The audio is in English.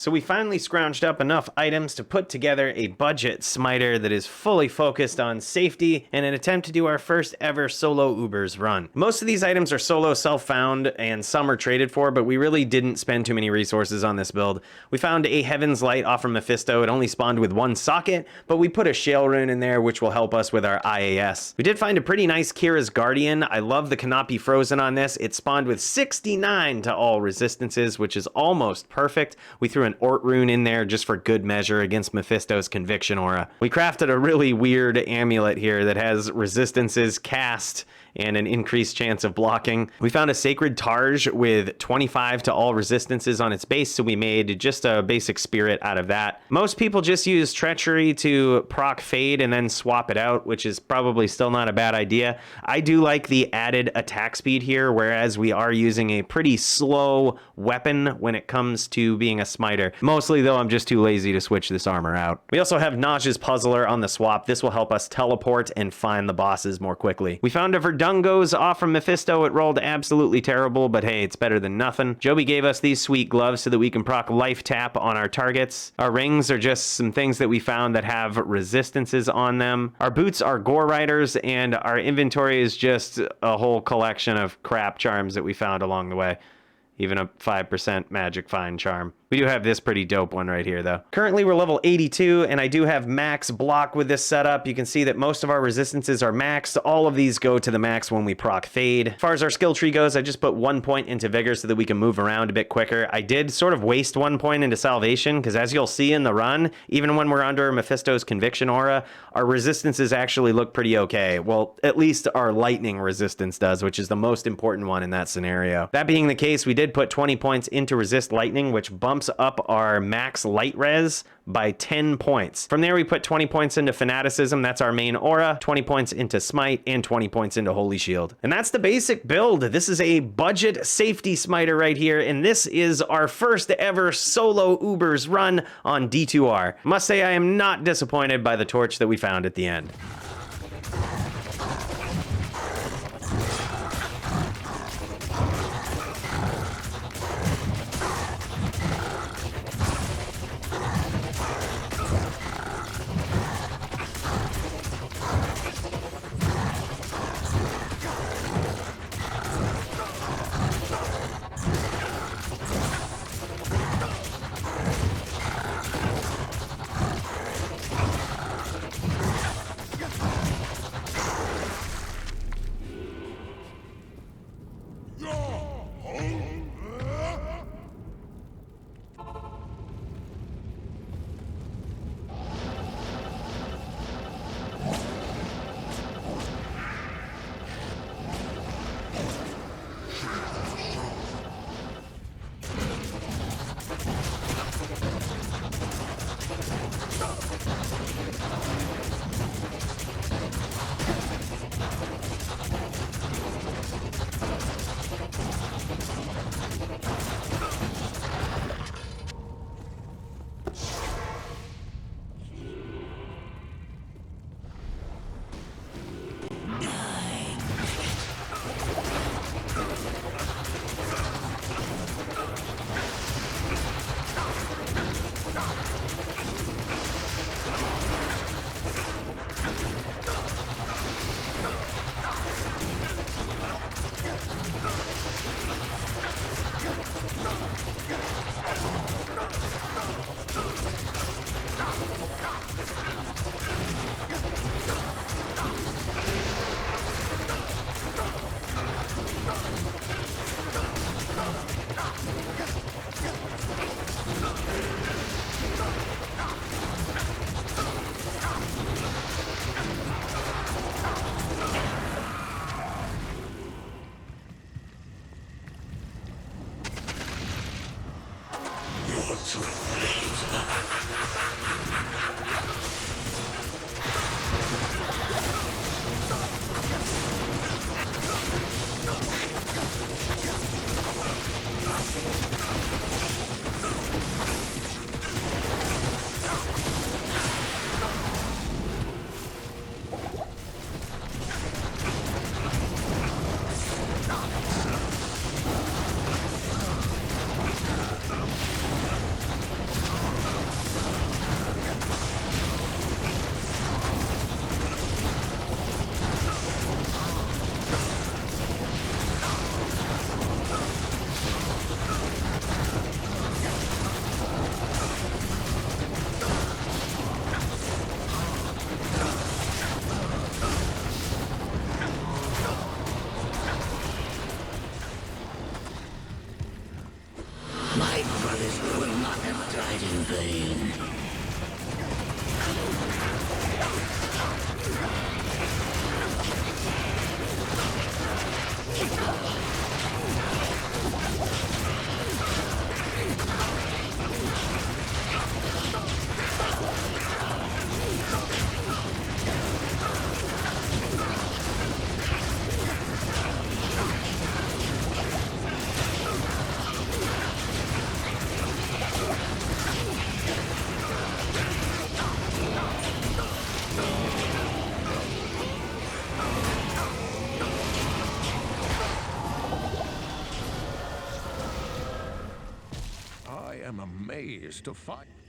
So we finally scrounged up enough items to put together a budget smiter that is fully focused on safety in an attempt to do our first ever solo Ubers run. Most of these items are solo self-found and some are traded for, but we really didn't spend too many resources on this build. We found a Heaven's Light off from Mephisto. It only spawned with one socket, but we put a Shale Rune in there, which will help us with our IAS. We did find a pretty nice Kira's Guardian. I love the cannot be frozen on this. It spawned with 69 to all resistances, which is almost perfect. We threw an Ort Rune in there just for good measure against Mephisto's Conviction Aura. We crafted a really weird amulet here that has resistances, cast, and an increased chance of blocking. We found a Sacred Targe with 25 to all resistances on its base, so we made just a basic spirit out of that. Most people just use Treachery to proc Fade and then swap it out, which is probably still not a bad idea. I do like the added attack speed here, whereas we are using a pretty slow weapon when it comes to being a smiter. Mostly, though, I'm just too lazy to switch this armor out. We also have Naj's Puzzler on the swap. This will help us teleport and find the bosses more quickly. We found a Verdungo's off from Mephisto. It rolled absolutely terrible, but hey, it's better than nothing. Joby gave us these sweet gloves so that we can proc Life Tap on our targets. Our rings are just some things that we found that have resistances on them. Our boots are Gore Riders, and our inventory is just a whole collection of crap charms that we found along the way. Even a 5% Magic Find charm. We do have this pretty dope one right here, though. Currently, we're level 82, and I do have max block with this setup. You can see that most of our resistances are maxed. All of these go to the max when we proc Fade. As far as our skill tree goes, I just put 1 point into Vigor so that we can move around a bit quicker. I did sort of waste 1 point into Salvation, because as you'll see in the run, even when we're under Mephisto's Conviction Aura, our resistances actually look pretty okay. Well, at least our lightning resistance does, which is the most important one in that scenario. That being the case, we did put 20 points into Resist Lightning, which bumps up our max light res by 10 points. From there, we put 20 points into Fanaticism. That's our main aura, 20 points into Smite, and 20 points into Holy Shield. And that's the basic build. This is a budget safety smiter right here, and this is our first ever solo Ubers run on D2R. Must say I am not disappointed by the torch that we found at the end. vain. I am amazed to find...